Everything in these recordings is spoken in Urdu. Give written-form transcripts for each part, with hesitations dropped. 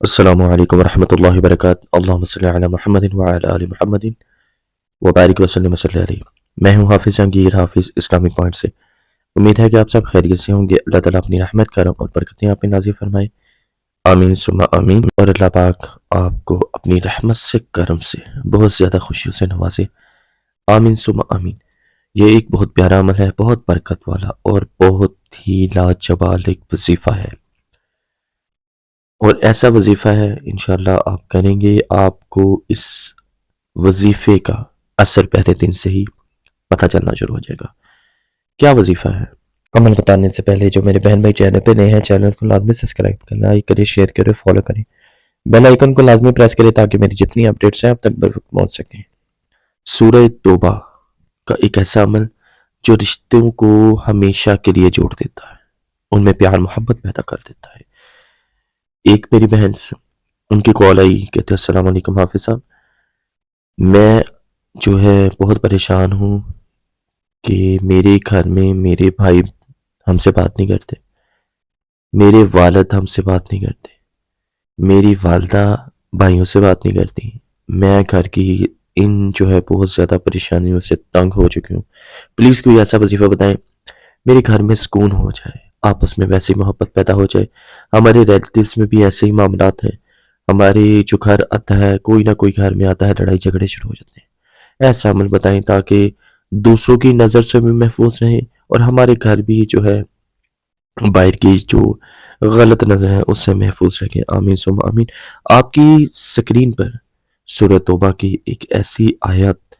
السلام علیکم ورحمۃ اللہ وبرکاتہ۔ اللہم صلی علی محمد وعلی آل محمد وبارک وسلم صلی علیہ۔ میں ہوں حافظ جہانگیر، حافظ اسلامک پوائنٹ سے۔ امید ہے کہ آپ سب خیریت سے ہوں گے۔ اللہ تعالیٰ اپنی رحمت کرم اور برکتیں آپ پہ نازل فرمائے، آمین ثم آمین۔ اور اللہ پاک آپ کو اپنی رحمت سے کرم سے بہت زیادہ خوشیوں سے نوازے، آمین ثم آمین۔ یہ ایک بہت پیارا عمل ہے، بہت برکت والا اور بہت ہی لاجواب ایک وظیفہ ہے، اور ایسا وظیفہ ہے انشاءاللہ آپ کریں گے، آپ کو اس وظیفے کا اثر پہلے دن سے ہی پتہ چلنا شروع ہو جائے گا۔ کیا وظیفہ ہے؟ عمل بتانے سے پہلے جو میرے بہن بھائی چینل پہ نئے ہیں، چینل کو لازمی سبسکرائب کریں، لائک کریں، شیئر کریں، فالو کریں، بیل آئیکن کو لازمی پریس کریں تاکہ میری جتنی اپڈیٹس ہیں آپ تک بروقت پہنچ سکیں۔ سورہ توبہ کا ایک ایسا عمل جو رشتوں کو ہمیشہ کے لیے جوڑ دیتا ہے، ان میں پیار محبت پیدا کر دیتا ہے۔ ایک میری بہن سے ان کی کال آئی، کہتے ہیں السلام علیکم حافظ صاحب، میں جو ہے بہت پریشان ہوں کہ میرے گھر میں میرے بھائی ہم سے بات نہیں کرتے، میرے والد ہم سے بات نہیں کرتے، میری والدہ بھائیوں سے بات نہیں کرتی، میں گھر کی ان جو ہے بہت زیادہ پریشانیوں سے تنگ ہو چکی ہوں، پلیز کوئی ایسا وظیفہ بتائیں میرے گھر میں سکون ہو جائے، آپس میں ویسی محبت پیدا ہو جائے، ہمارے ریلیٹیوز میں بھی ایسے ہی معاملات ہیں، ہمارے جو گھر آتا ہے کوئی نہ کوئی گھر میں آتا ہے لڑائی جھگڑے شروع ہو جاتے ہیں، ایسا عمل بتائیں تاکہ دوسروں کی نظر سے بھی محفوظ رہیں اور ہمارے گھر بھی جو ہے باہر کی جو غلط نظر ہے اس سے محفوظ رکھیں، آمین ثم آمین۔ آپ کی سکرین پر سورہ توبہ کی ایک ایسی آیت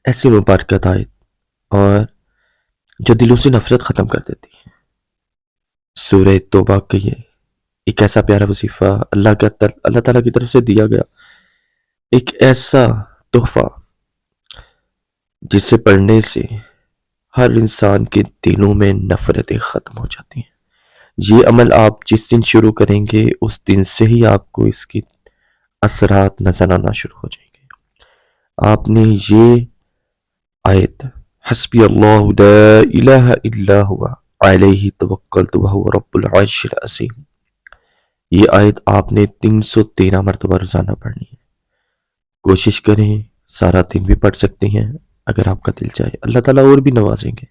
ایسی مبارکت آیت اور جو دلوں سے نفرت ختم کر دیتی ہے، سورہ توبہ کا یہ ایک ایسا پیارا وظیفہ اللہ تعالیٰ کی طرف سے دیا گیا، ایک ایسا تحفہ جسے پڑھنے سے ہر انسان کے دلوں میں نفرتیں ختم ہو جاتی ہیں۔ یہ عمل آپ جس دن شروع کریں گے اس دن سے ہی آپ کو اس کی اثرات نظر آنا شروع ہو جائیں گے۔ آپ نے یہ آیت حسبی اللہ لا الہ الا ہوا علیہ توکلت وہو رب العرش العظیم، یہ آیت آپ نے 313 مرتبہ روزانہ پڑھنی ہے۔ کوشش کریں، سارا دن بھی پڑھ سکتے ہیں اگر آپ کا دل چاہے، اللہ تعالیٰ اور بھی نوازیں گے۔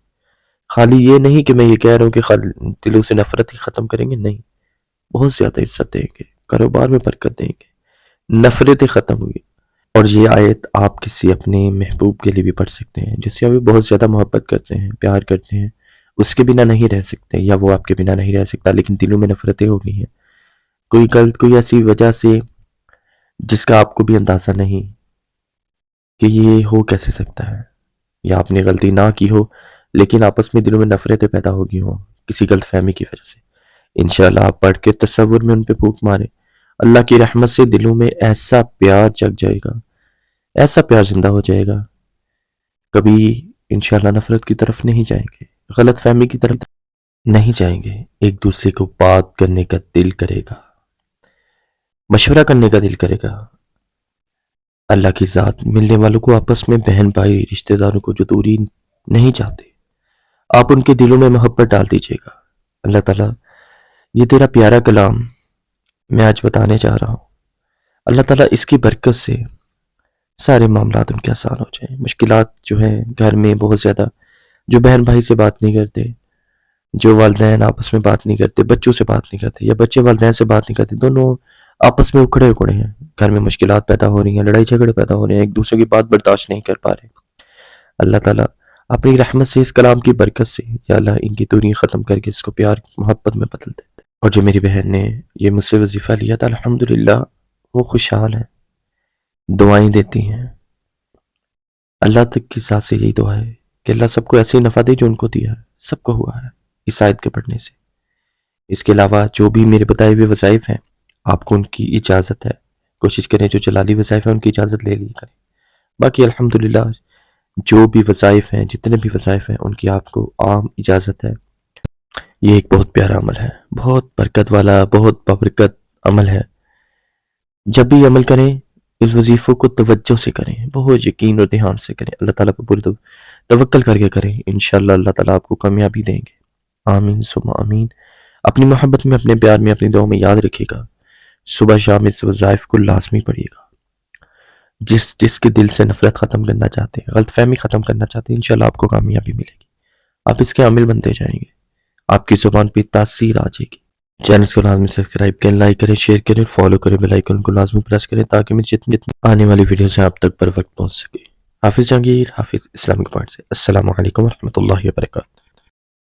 خالی یہ نہیں کہ میں یہ کہہ رہا ہوں کہ دلوں سے نفرت ہی ختم کریں گے، نہیں، بہت زیادہ عزت دیں گے، کاروبار میں برکت دیں گے، نفرتیں ختم ہوئی۔ اور یہ آیت آپ کسی اپنے محبوب کے لیے بھی پڑھ سکتے ہیں جس سے آپ بہت زیادہ محبت کرتے ہیں، پیار کرتے ہیں، اس کے بنا نہیں رہ سکتے یا وہ آپ کے بنا نہیں رہ سکتا، لیکن دلوں میں نفرتیں ہو گئی ہیں کوئی ایسی وجہ سے جس کا آپ کو بھی اندازہ نہیں کہ یہ ہو کیسے سکتا ہے، یا آپ نے غلطی نہ کی ہو لیکن آپس میں دلوں میں نفرتیں پیدا ہو گئی ہوں کسی غلط فہمی کی وجہ سے، انشاءاللہ آپ پڑھ کے تصور میں ان پہ پھونک مارے، اللہ کی رحمت سے دلوں میں ایسا پیار جگ جائے گا، ایسا پیار زندہ ہو جائے گا، کبھی انشاءاللہ نفرت کی طرف نہیں جائیں گے، غلط فہمی کی طرف نہیں جائیں گے، ایک دوسرے کو بات کرنے کا دل کرے گا، مشورہ کرنے کا دل کرے گا۔ اللہ کی ذات ملنے والوں کو آپس میں بہن بھائی رشتہ داروں کو جو دوری نہیں چاہتے، آپ ان کے دلوں میں محبت ڈال دیجیے گا۔ اللہ تعالیٰ یہ تیرا پیارا کلام میں آج بتانے جا رہا ہوں، اللہ تعالیٰ اس کی برکت سے سارے معاملات ان کے آسان ہو جائیں، مشکلات جو ہیں گھر میں بہت زیادہ، جو بہن بھائی سے بات نہیں کرتے، جو والدین آپس میں بات نہیں کرتے، بچوں سے بات نہیں کرتے، یا بچے والدین سے بات نہیں کرتے، دونوں آپس میں اکھڑے ہیں، گھر میں مشکلات پیدا ہو رہی ہیں، لڑائی جھگڑے پیدا ہو رہے ہیں، ایک دوسرے کی بات برداشت نہیں کر پا رہے، اللہ تعالیٰ اپنی رحمت سے اس کلام کی برکت سے یا اللہ ان کی دوری ختم کر کے اس کو پیار محبت میں بدل دے۔ اور جو میری بہن نے یہ مجھ سے وظیفہ لیا تھا، الحمدللہ وہ خوشحال ہے، دعائیں دیتی ہیں، اللہ تک کی ساتھ سے یہی دعا ہے کہ اللہ سب کو ایسے نفع دے جو ان کو دیا ہے، سب کو ہوا ہے اس آیت کے پڑھنے سے۔ اس کے علاوہ جو بھی میرے بتائے ہوئے وظائف ہیں آپ کو ان کی اجازت ہے، کوشش کریں جو جلالی وظائف ہیں ان کی اجازت لے لی کریں، باقی الحمدللہ جو بھی وظائف ہیں، جتنے بھی وظائف ہیں ان کی آپ کو عام اجازت ہے۔ یہ ایک بہت پیارا عمل ہے، بہت برکت والا، بہت بابرکت عمل ہے۔ جب بھی عمل کریں اس وظیفوں کو توجہ سے کریں، بہت یقین اور دھیان سے کریں، اللہ تعالیٰ پر پورے توکل کر کے کریں، انشاءاللہ اللہ تعالیٰ آپ کو کامیابی دیں گے، آمین ثم آمین۔ اپنی محبت میں، اپنے پیار میں، اپنی دعاؤں میں یاد رکھیے گا صبح شام اس وظائف کو لازمی پڑھیے گا. جس کے دل سے نفرت ختم کرنا چاہتے ہیں، غلط فہمی ختم کرنا چاہتے ہیں، انشاءاللہ آپ کو کامیابی ملے گی. آپ اس کے عامل بنتے جائیں گے، آپ کی زبان پہ تاثیر آ جائے گی. چینل کو لازمی سبسکرائب کریں، لائک کریں، شیئر کریں، فالو کریں، بیل آئیکن کو لازمی پریس کریں تاکہ میری جتنی آنے والی ویڈیوز ہیں آپ تک پر وقت پہنچ سکے. حافظ جہانگیر، حافظ اسلامک پوائنٹ سے. السلام علیکم ورحمۃ اللہ وبرکاتہ.